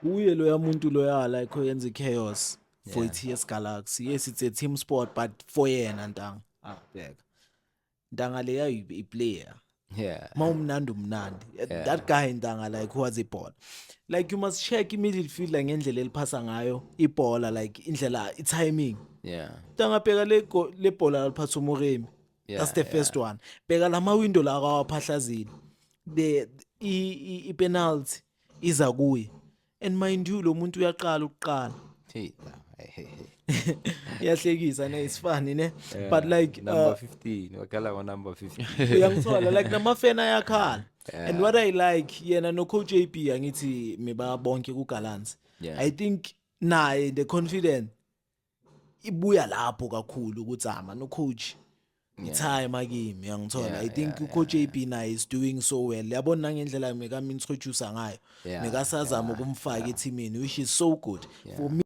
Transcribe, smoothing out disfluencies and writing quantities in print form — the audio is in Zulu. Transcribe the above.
uye loya muntu loya like oyenza chaos for Yeah. iTS Galaxy. Yes, it's a team sport, but for yena ntanga. Bheka. Ntanga leya i-player. Yeah. Mawumnandi umnandi. Yeah. That guy ntanga like who has a ball. Like you must check i-midfielder ngendlela eliphasa ngayo ibhola like indlela i-timing. Yeah. Ntanga bheka le bhola aliphatha uMoremi. That's Yeah. the Yeah. first one. Bheka lama window la akawaphahlazile. The i-penalty iza kuye. And mind you lo muntu uyaqala ukuqala. Hey. Hey. Iyahlekisa ne it's funny ne but Yeah. like Number 15. Wakala wa number 15. uyangithola like namafena ayakhala and Yeah. what I like yena no coach JP angithi miba bonke ku Gallants Yeah. I think naye the confident ibuya lapho kakhulu ukuthi ama no coach itime akimi uyangithola Yeah, I think yeah, coach JP naye is doing so well yabona ngendlela meka introduce ngayo yeah, meka sazama yeah, ukumfaka yeah. eteamini which is so good for me.